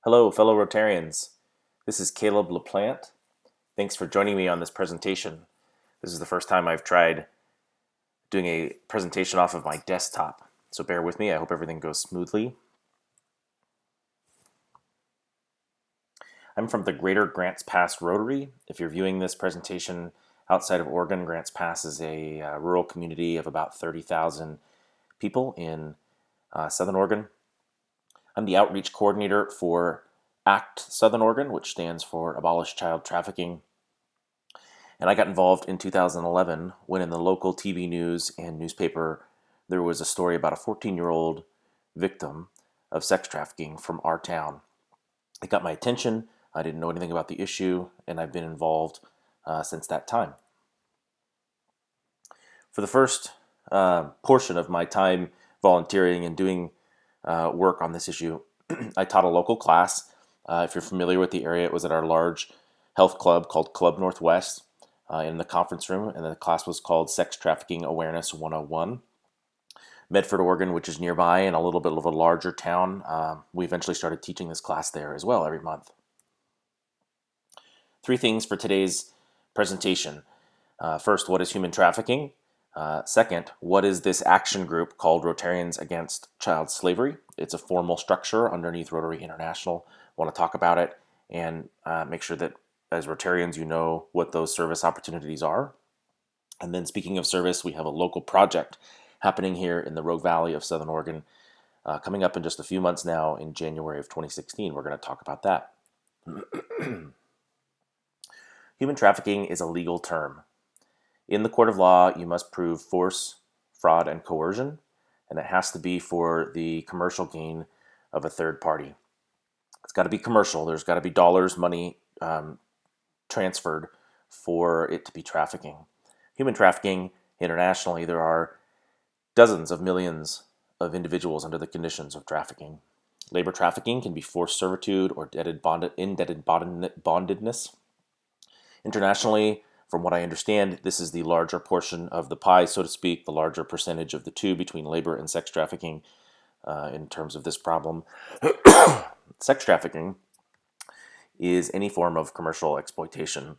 Hello, fellow Rotarians. This is Caleb LaPlante. Thanks for joining me on this presentation. This is the first time I've tried doing a presentation off of my desktop, so bear with me. I hope everything goes smoothly. I'm from the Greater Grants Pass Rotary. If you're viewing this presentation outside of Oregon, Grants Pass is a rural community of about 30,000 people in Southern Oregon. I'm the outreach coordinator for ACT Southern Oregon, which stands for Abolish Child Trafficking. And I got involved in 2011 when in the local TV news and newspaper there was a story about a 14-year-old victim of sex trafficking from our town. It got my attention. I didn't know anything about the issue, and I've been involved since that time. For the first portion of my time volunteering and doing work on this issue, I taught a local class. If you're familiar with the area, it was at our large health club called Club Northwest in the conference room, and the class was called Sex Trafficking Awareness 101. Medford, Oregon, which is nearby and a little bit of a larger town, we eventually started teaching this class there as well every month. Three things for today's presentation. First, what is human trafficking? Second, what is this action group called Rotarians Against Child Slavery? It's a formal structure underneath Rotary International. I want to talk about it and make sure that as Rotarians you know what those service opportunities are. And then speaking of service, we have a local project happening here in the Rogue Valley of Southern Oregon coming up in just a few months now in January of 2016. We're going to talk about that. Human trafficking is a legal term. In the court of law, you must prove force, fraud, and coercion, and it has to be for the commercial gain of a third party. It's got to be commercial. There's got to be dollars, money transferred for it to be trafficking. Human trafficking internationally, there are dozens of millions of individuals under the conditions of trafficking. Labor trafficking can be forced servitude or indebted bondedness. Internationally, from what I understand, this is the larger portion of the pie, so to speak, the larger percentage of the two between labor and sex trafficking in terms of this problem. Sex trafficking is any form of commercial exploitation,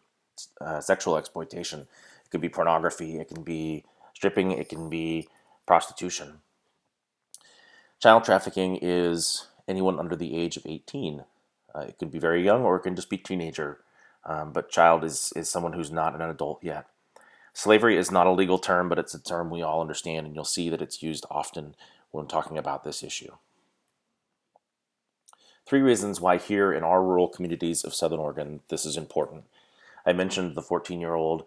sexual exploitation. It can be pornography, it can be stripping, it can be prostitution. Child trafficking is anyone under the age of 18. It can be very young or it can just be teenager. But child is someone who's not an adult yet. Slavery is not a legal term, but it's a term we all understand, and you'll see that it's used often when talking about this issue. Three reasons why here in our rural communities of Southern Oregon this is important. I mentioned the 14-year-old.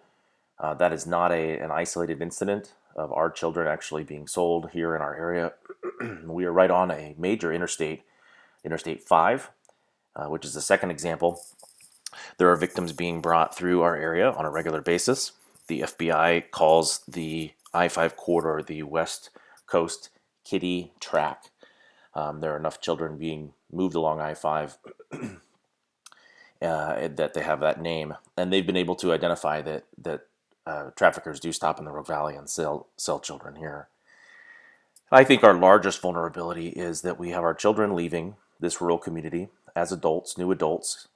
That is not an isolated incident of our children actually being sold here in our area. We are right on a major interstate, Interstate 5, which is the second example. There are victims being brought through our area on a regular basis. The FBI calls the I-5 corridor the West Coast Kiddie Track. There are enough children being moved along I-5 that they have that name. And they've been able to identify that traffickers do stop in the Rogue Valley and sell children here. I think our largest vulnerability is that we have our children leaving this rural community as adults, new adults,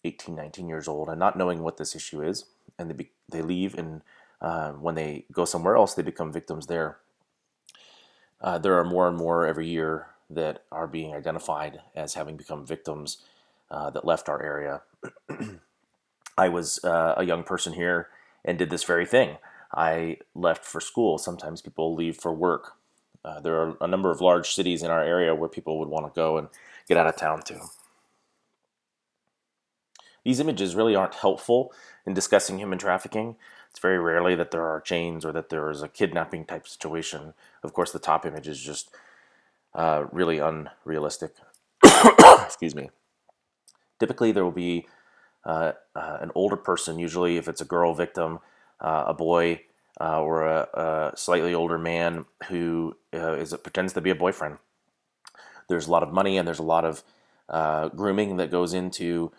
18, 19 years old, and not knowing what this issue is, and they leave, and when they go somewhere else, they become victims there. There are more and more every year that are being identified as having become victims that left our area. I was a young person here and did this very thing. I left for school. Sometimes people leave for work. There are a number of large cities in our area where people would want to go and get out of town to. These images really aren't helpful in discussing human trafficking. It's very rarely that there are chains or that there is a kidnapping type situation. Of course, the top image is just really unrealistic. Excuse me. Typically, there will be an older person, usually if it's a girl victim, a boy, or a slightly older man who pretends to be a boyfriend. There's a lot of money and there's a lot of grooming that goes into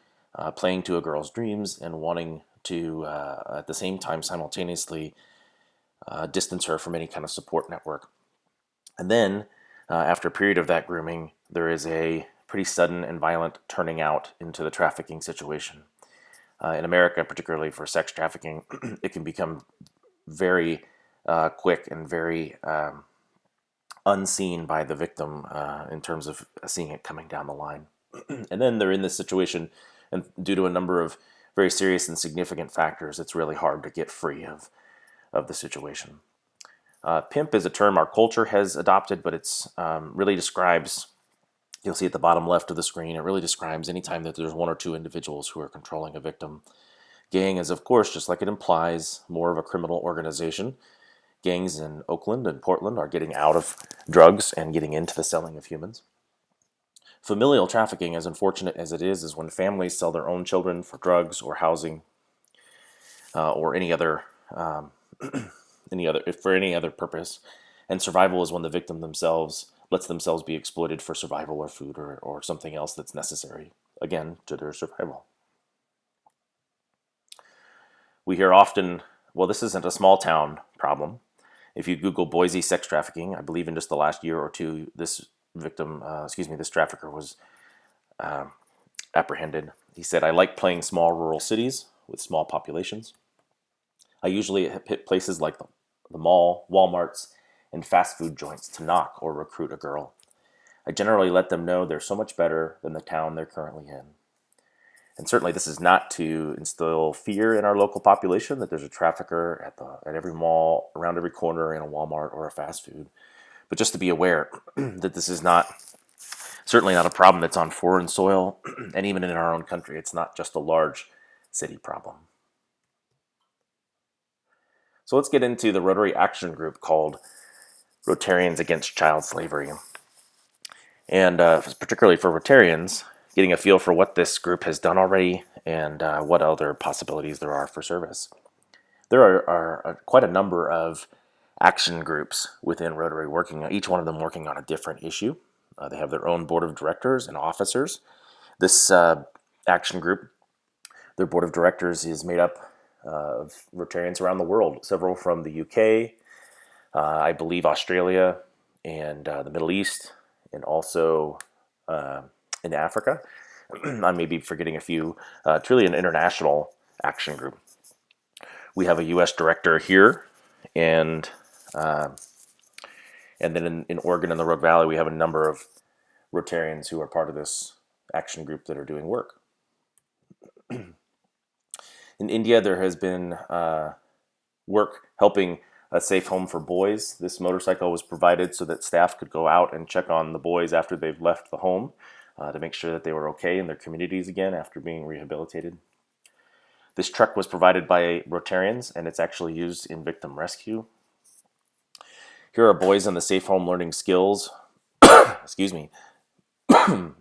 playing to a girl's dreams and wanting to, at the same time, simultaneously distance her from any kind of support network. And then, after a period of that grooming, there is a pretty sudden and violent turning out into the trafficking situation. In America, particularly for sex trafficking, it can become very quick and very unseen by the victim in terms of seeing it coming down the line. And then they're in this situation, and due to a number of very serious and significant factors, it's really hard to get free of the situation. Pimp is a term our culture has adopted, but it's really describes, you'll see at the bottom left of the screen, it really describes any time that there's one or two individuals who are controlling a victim. Gang is, of course, just like it implies, more of a criminal organization. Gangs in Oakland and Portland are getting out of drugs and getting into the selling of humans. Familial trafficking, as unfortunate as it is when families sell their own children for drugs or housing or any other for any other purpose. And survival is when the victim themselves lets themselves be exploited for survival or food or something else that's necessary, again, to their survival. We hear often, well, this isn't a small town problem. If you Google Boise sex trafficking, I believe in just the last year or two, this this trafficker was apprehended. He said, "I like playing small rural cities with small populations. I usually hit places like the mall, Walmarts, and fast food joints to knock or recruit a girl. I generally let them know they're so much better than the town they're currently in." And certainly this is not to instill fear in our local population that there's a trafficker at every mall, around every corner in a Walmart or a fast food, but just to be aware that this is certainly not a problem that's on foreign soil, and even in our own country, it's not just a large city problem. So let's get into the Rotary Action Group called Rotarians Against Child Slavery. And particularly for Rotarians, getting a feel for what this group has done already and what other possibilities there are for service. There are quite a number of action groups within Rotary each one of them working on a different issue. They have their own board of directors and officers. This action group, their board of directors is made up of Rotarians around the world, several from the UK, I believe Australia, and the Middle East, and also in Africa. I may be forgetting a few. It's really an international action group. We have a U.S. director here, and then in Oregon and the Rogue Valley, we have a number of Rotarians who are part of this action group that are doing work. In India, there has been work helping a safe home for boys. This motorcycle was provided so that staff could go out and check on the boys after they've left the home to make sure that they were okay in their communities again after being rehabilitated. This truck was provided by Rotarians, and it's actually used in victim rescue. Here are boys in the safe home learning skills,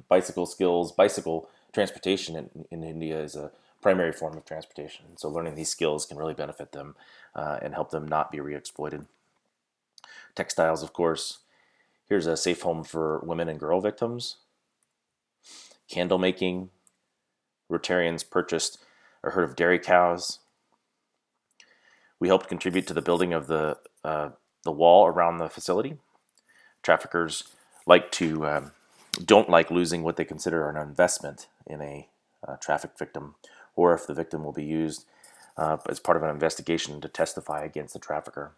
bicycle skills. Bicycle transportation in India is a primary form of transportation. So learning these skills can really benefit them and help them not be re-exploited. Textiles, of course. Here's a safe home for women and girl victims. Candle making. Rotarians purchased a herd of dairy cows. We helped contribute to the building of the wall around the facility. Traffickers don't like losing what they consider an investment in a trafficked victim, or if the victim will be used as part of an investigation to testify against the trafficker.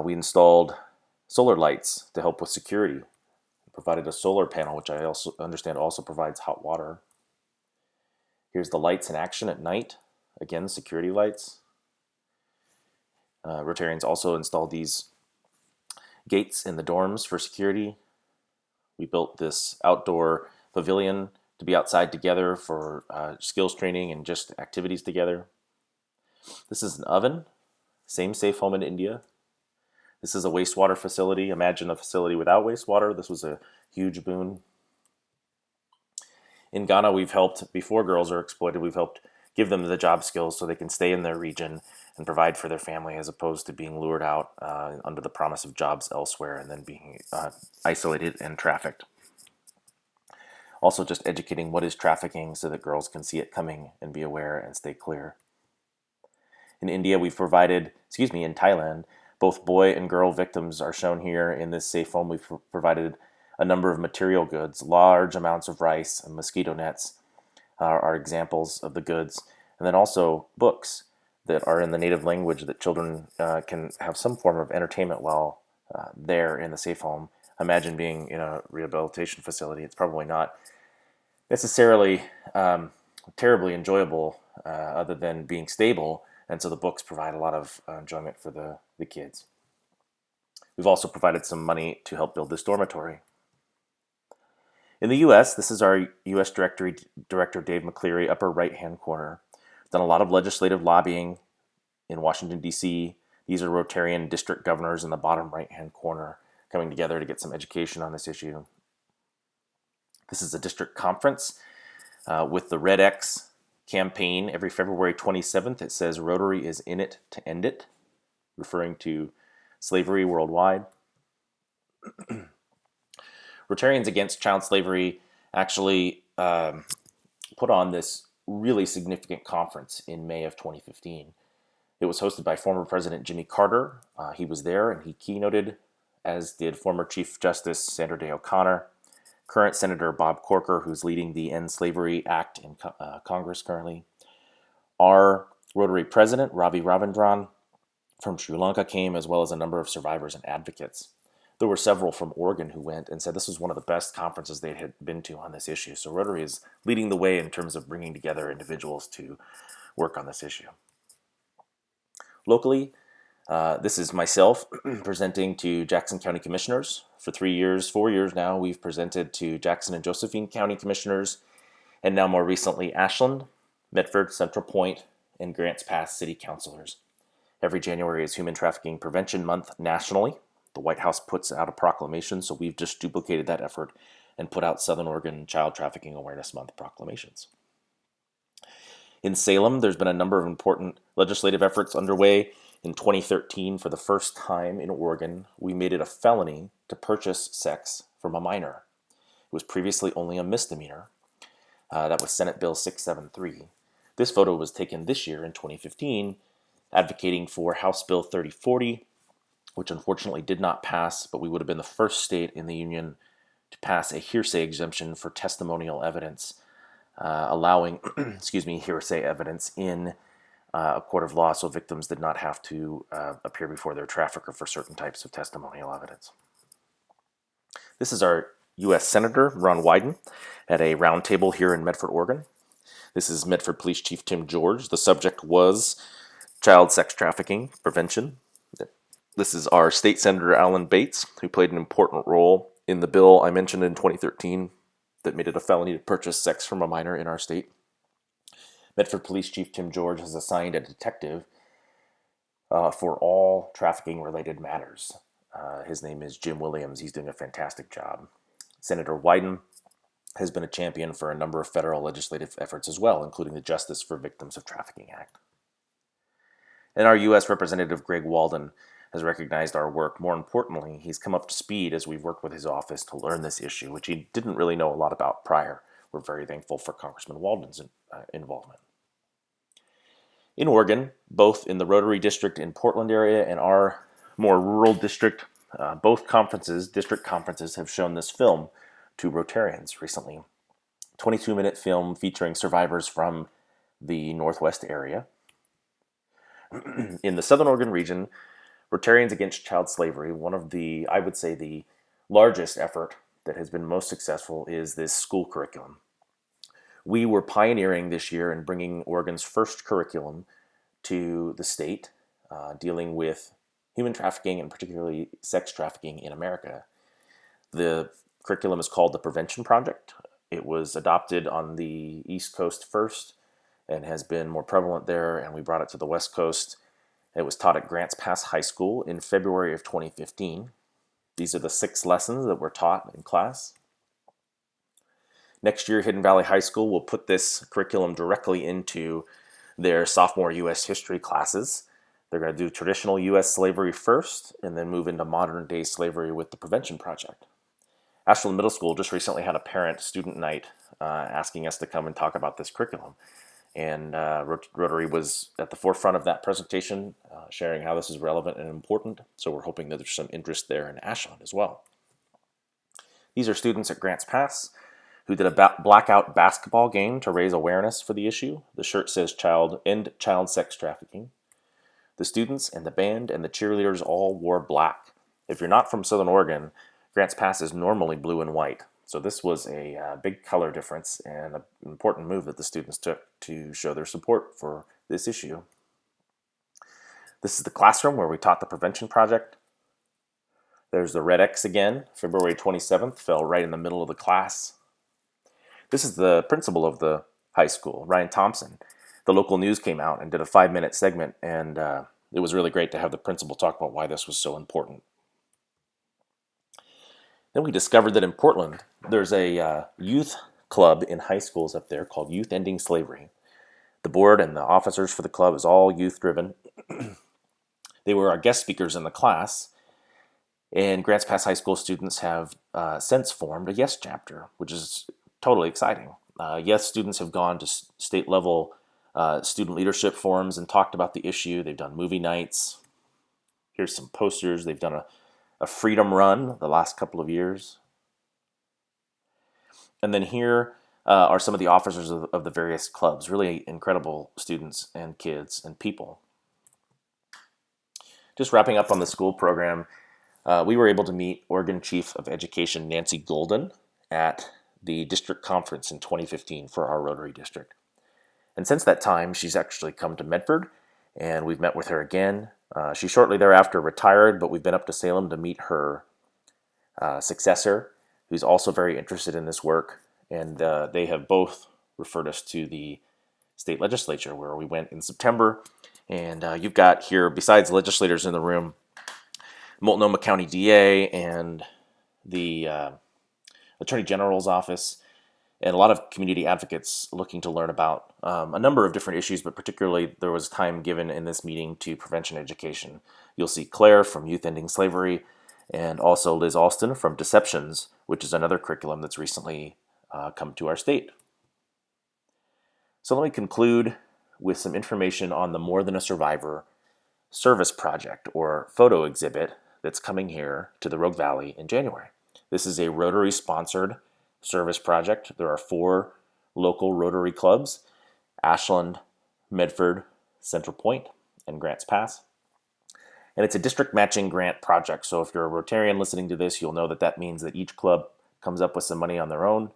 We installed solar lights to help with security. Provided a solar panel, which I also understand also provides hot water. Here's the lights in action at night. Again, security lights. Rotarians also installed these gates in the dorms for security. We built this outdoor pavilion to be outside together for skills training and just activities together. This is an oven, same safe home in India. This is a wastewater facility. Imagine a facility without wastewater. This was a huge boon. In Ghana, we've helped, before girls are exploited, we've helped give them the job skills so they can stay in their region and provide for their family as opposed to being lured out under the promise of jobs elsewhere and then being isolated and trafficked. Also just educating what is trafficking so that girls can see it coming and be aware and stay clear. In India, in Thailand, both boy and girl victims are shown here in this safe home. We've provided a number of material goods. Large amounts of rice and mosquito nets are examples of the goods. And then also books that are in the native language that children can have some form of entertainment while there in the safe home. Imagine being in a rehabilitation facility. It's probably not necessarily terribly enjoyable other than being stable. And so the books provide a lot of enjoyment for the kids. We've also provided some money to help build this dormitory. In the U.S., this is our U.S. Director Dave McCleary, upper right-hand corner. We've done a lot of legislative lobbying in Washington, D.C. These are Rotarian district governors in the bottom right-hand corner coming together to get some education on this issue. This is a district conference with the Red X campaign. Every February 27th, it says Rotary is in it to end it, referring to slavery worldwide. Rotarians Against Child Slavery actually put on this really significant conference in May of 2015. It was hosted by former President Jimmy Carter. He was there and he keynoted, as did former Chief Justice Sandra Day O'Connor, current Senator Bob Corker, who's leading the End Slavery Act in Congress currently. Our Rotary president, Ravi Ravindran, from Sri Lanka came, as well as a number of survivors and advocates. There were several from Oregon who went and said this was one of the best conferences they had been to on this issue. So Rotary is leading the way in terms of bringing together individuals to work on this issue. Locally, this is myself presenting to Jackson County Commissioners. For 4 years now, we've presented to Jackson and Josephine County Commissioners, and now more recently Ashland, Medford, Central Point, and Grants Pass City Councilors. Every January is Human Trafficking Prevention Month nationally. The White House puts out a proclamation, so we've just duplicated that effort and put out Southern Oregon Child Trafficking Awareness Month proclamations. In Salem, there's been a number of important legislative efforts underway. In 2013, for the first time in Oregon, we made it a felony to purchase sex from a minor. It was previously only a misdemeanor. That was Senate Bill 673. This photo was taken this year in 2015, advocating for House Bill 3040, which unfortunately did not pass, but we would have been the first state in the union to pass a hearsay exemption for testimonial evidence, allowing hearsay evidence in a court of law so victims did not have to appear before their trafficker for certain types of testimonial evidence. This is our U.S. Senator, Ron Wyden, at a roundtable here in Medford, Oregon. This is Medford Police Chief Tim George. The subject was child sex trafficking prevention. This is our State Senator Alan Bates, who played an important role in the bill I mentioned in 2013 that made it a felony to purchase sex from a minor in our state. Medford Police Chief Tim George has assigned a detective for all trafficking-related matters. His name is Jim Williams. He's doing a fantastic job. Senator Wyden has been a champion for a number of federal legislative efforts as well, including the Justice for Victims of Trafficking Act. And our U.S. Representative Greg Walden has recognized our work. More importantly, he's come up to speed as we've worked with his office to learn this issue, which he didn't really know a lot about prior. We're very thankful for Congressman Walden's involvement. In Oregon, both in the Rotary District in Portland area and our more rural district, both district conferences have shown this film to Rotarians recently. 22-minute film featuring survivors from the Northwest area. In the Southern Oregon region, Rotarians Against Child Slavery, one of the, I would say, the largest effort that has been most successful is this school curriculum. We were pioneering this year in bringing Oregon's first curriculum to the state, dealing with human trafficking and particularly sex trafficking in America. The curriculum is called the Prevention Project. It was adopted on the East Coast first and has been more prevalent there, and we brought it to the West Coast. It was taught at Grants Pass High School in February of 2015. These are the 6 lessons that were taught in class. Next year, Hidden Valley High School will put this curriculum directly into their sophomore U.S. history classes. They're going to do traditional U.S. slavery first and then move into modern-day slavery with the Prevention Project. Ashland Middle School just recently had a parent-student night asking us to come and talk about this curriculum. And Rotary was at the forefront of that presentation, sharing how this is relevant and important. So we're hoping that there's some interest there in Ashland as well. These are students at Grants Pass who did a blackout basketball game to raise awareness for the issue. The shirt says End Child Sex Trafficking. The students and the band and the cheerleaders all wore black. If you're not from Southern Oregon, Grants Pass is normally blue and white. So this was a big color difference and an important move that the students took to show their support for this issue. This is the classroom where we taught the prevention project. There's the red X again. February 27th fell right in the middle of the class. This is the principal of the high school, Ryan Thompson. The local news came out and did a 5-minute segment, and it was really great to have the principal talk about why this was so important. Then we discovered that in Portland, there's a youth club in high schools up there called Youth Ending Slavery. The board and the officers for the club is all youth-driven. They were our guest speakers in the class, and Grants Pass High School students have since formed a YES chapter, which is totally exciting. YES students have gone to state-level student leadership forums and talked about the issue. They've done movie nights. Here's some posters. They've done a freedom run the last couple of years. And then here are some of the officers of the various clubs, really incredible students and kids and people. Just wrapping up on the school program, we were able to meet Oregon Chief of Education Nancy Golden at the district conference in 2015 for our Rotary District. And since that time, she's actually come to Medford, and we've met with her again. She shortly thereafter retired, but we've been up to Salem to meet her successor, who's also very interested in this work. And they have both referred us to the state legislature, where we went in September. And you've got here, besides legislators in the room, Multnomah County DA and the Attorney General's office, and a lot of community advocates looking to learn about a number of different issues, but particularly there was time given in this meeting to prevention education. You'll see Claire from Youth Ending Slavery, and also Liz Alston from Deceptions, which is another curriculum that's recently come to our state. So let me conclude with some information on the More Than a Survivor service project or photo exhibit that's coming here to the Rogue Valley in January. This is a Rotary-sponsored service project. There are 4 local Rotary clubs: Ashland, Medford, Central Point, and Grants Pass. And it's a district matching grant project. So if you're a Rotarian listening to this, you'll know that that means that each club comes up with some money on their own.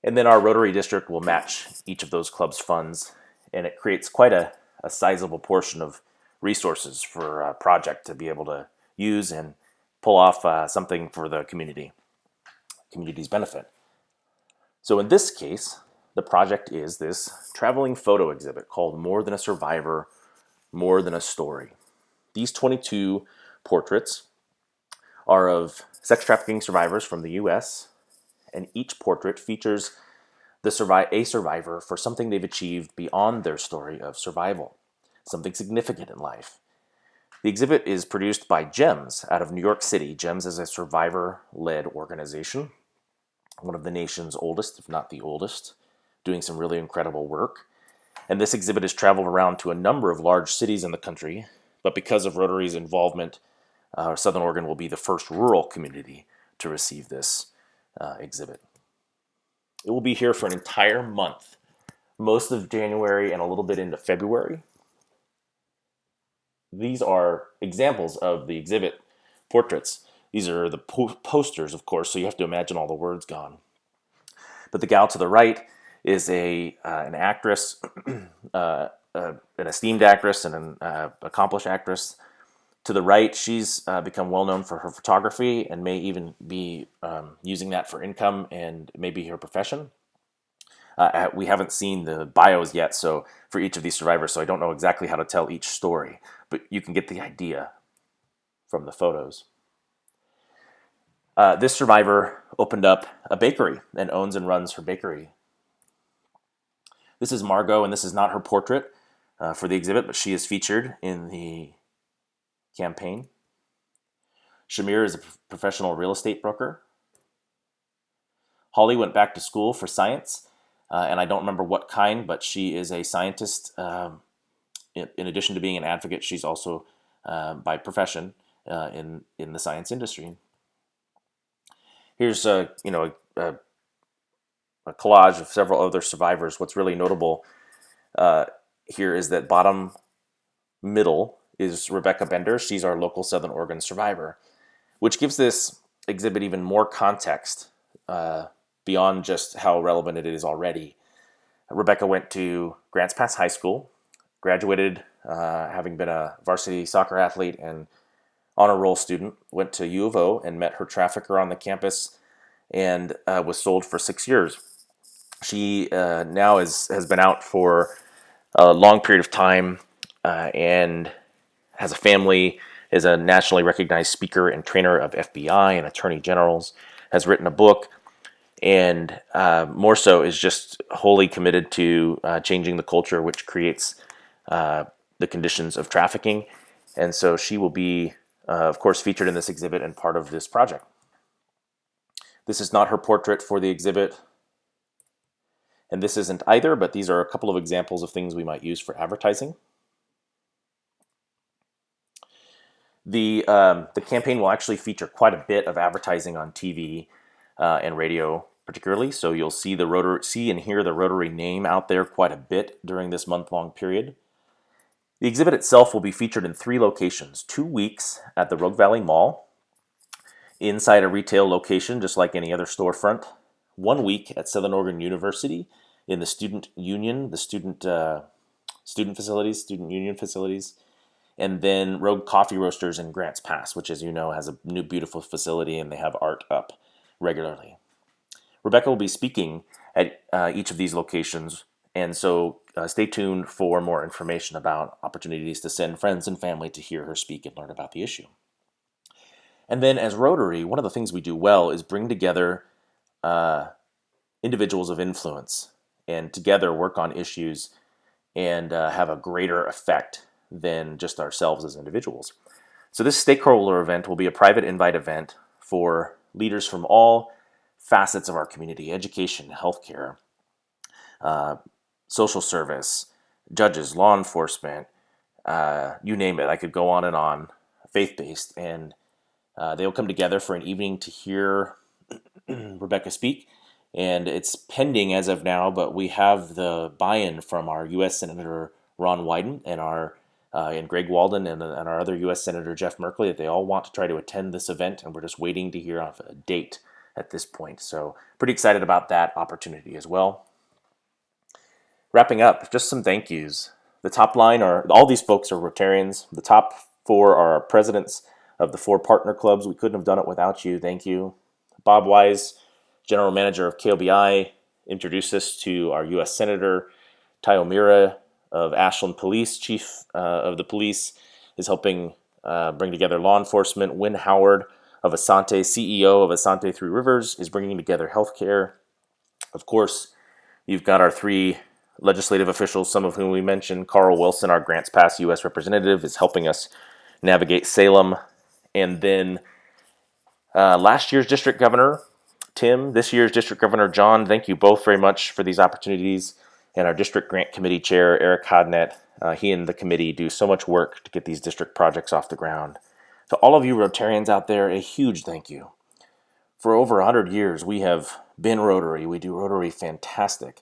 And then our Rotary District will match each of those clubs' funds. And it creates quite a sizable portion of resources for a project to be able to use and pull off something for the community's benefit. So in this case, the project is this traveling photo exhibit called More Than a Survivor, More Than a Story. These 22 portraits are of sex trafficking survivors from the U.S., and each portrait features a survivor for something they've achieved beyond their story of survival, something significant in life. The exhibit is produced by GEMS out of New York City. GEMS is a survivor-led organization, one of the nation's oldest, if not the oldest, doing some really incredible work. And this exhibit has traveled around to a number of large cities in the country, but because of Rotary's involvement, Southern Oregon will be the first rural community to receive this exhibit. It will be here for an entire month, most of January and a little bit into February. These are examples of the exhibit portraits. These are the posters, of course, so you have to imagine all the words gone. But the gal to the right is an actress, an esteemed actress and an accomplished actress. To the right, she's become well known for her photography and may even be using that for income and maybe her profession. We haven't seen the bios yet, so for each of these survivors, so I don't know exactly how to tell each story, but you can get the idea from the photos. This survivor opened up a bakery and owns and runs her bakery. This is Margot, and this is not her portrait for the exhibit, but she is featured in the campaign. Shamir is a professional real estate broker. Holly went back to school for science, and I don't remember what kind, but she is a scientist. In addition to being an advocate, she's also, by profession, in the science industry. Here's a collage of several other survivors. What's really notable uh, here is that bottom middle is Rebecca Bender. She's our local Southern Oregon survivor, which gives this exhibit even more context beyond just how relevant it is already. Rebecca went to Grants Pass High School, graduated having been a varsity soccer athlete and honor roll student, went to U of O and met her trafficker on the campus and was sold for 6 years. She now has been out for a long period of time and has a family, is a nationally recognized speaker and trainer of FBI and attorney generals, has written a book, and more so is just wholly committed to changing the culture which creates the conditions of trafficking. And so she will be, of course, featured in this exhibit and part of this project. This is not her portrait for the exhibit, and this isn't either, but these are a couple of examples of things we might use for advertising. The campaign will actually feature quite a bit of advertising on TV and radio, particularly. So you'll see and hear the Rotary name out there quite a bit during this month-long period. The exhibit itself will be featured in 3 locations: 2 weeks at the Rogue Valley Mall, inside a retail location just like any other storefront, 1 week at Southern Oregon University in the student union, the student union facilities, and then Rogue Coffee Roasters in Grants Pass, which, as you know, has a new beautiful facility and they have art up regularly. Rebecca will be speaking at each of these locations, and so stay tuned for more information about opportunities to send friends and family to hear her speak and learn about the issue. And then as Rotary, one of the things we do well is bring together individuals of influence and together work on issues and have a greater effect than just ourselves as individuals. So this stakeholder event will be a private invite event for leaders from all facets of our community: education, healthcare, social service, judges, law enforcement, you name it. I could go on and on, faith-based, and they will come together for an evening to hear Rebecca speak. And it's pending as of now, but we have the buy-in from our U.S. Senator Ron Wyden and Greg Walden and our other U.S. Senator Jeff Merkley that they all want to try to attend this event, and we're just waiting to hear off a date at this point. So pretty excited about that opportunity as well. Wrapping up, just some thank yous. The top line are, all these folks are Rotarians. The top 4 are our presidents of the 4 partner clubs. We couldn't have done it without you. Thank you. Bob Wise, General Manager of KOBI, introduced us to our U.S. Senator. Tayo Mira of Ashland Police, Chief of the Police, is helping bring together law enforcement. Wynn Howard of Asante, CEO of Asante Three Rivers, is bringing together healthcare. Of course, you've got our 3 legislative officials, some of whom we mentioned. Carl Wilson, our Grants Pass U.S. representative, is helping us navigate Salem. And then last year's district governor, Tim, this year's district governor, John. Thank you both very much for these opportunities. And our district grant committee chair, Eric Hodnett, he and the committee do so much work to get these district projects off the ground. To all of you Rotarians out there, a huge thank you. For over 100 years, we have been Rotary. We do Rotary fantastic.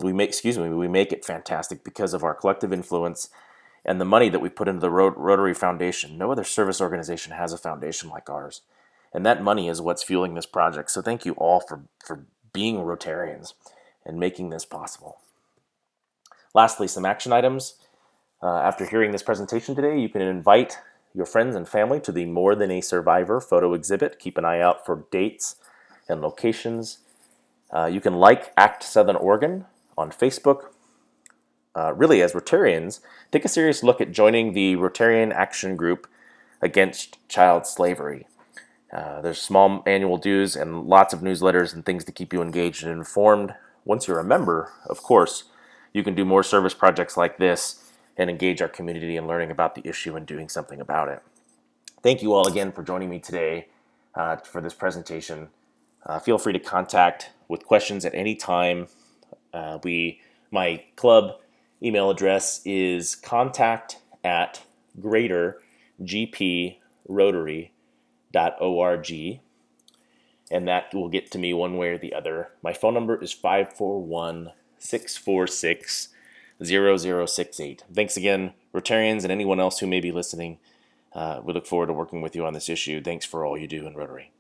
We make it fantastic because of our collective influence and the money that we put into the Rotary Foundation. No other service organization has a foundation like ours. And that money is what's fueling this project. So thank you all for being Rotarians and making this possible. Lastly, some action items. After hearing this presentation today, you can invite your friends and family to the More Than a Survivor photo exhibit. Keep an eye out for dates and locations. You can like ACT Southern Oregon on Facebook. Really, as Rotarians, take a serious look at joining the Rotarian Action Group Against Child Slavery. There's small annual dues and lots of newsletters and things to keep you engaged and informed. Once you're a member, of course, you can do more service projects like this and engage our community in learning about the issue and doing something about it. Thank you all again for joining me today for this presentation. Feel free to contact with questions at any time. My club email address is contact@greatergprotary.org. and that will get to me one way or the other. My phone number is 541-646-0068. Thanks again, Rotarians, and anyone else who may be listening. We look forward to working with you on this issue. Thanks for all you do in Rotary.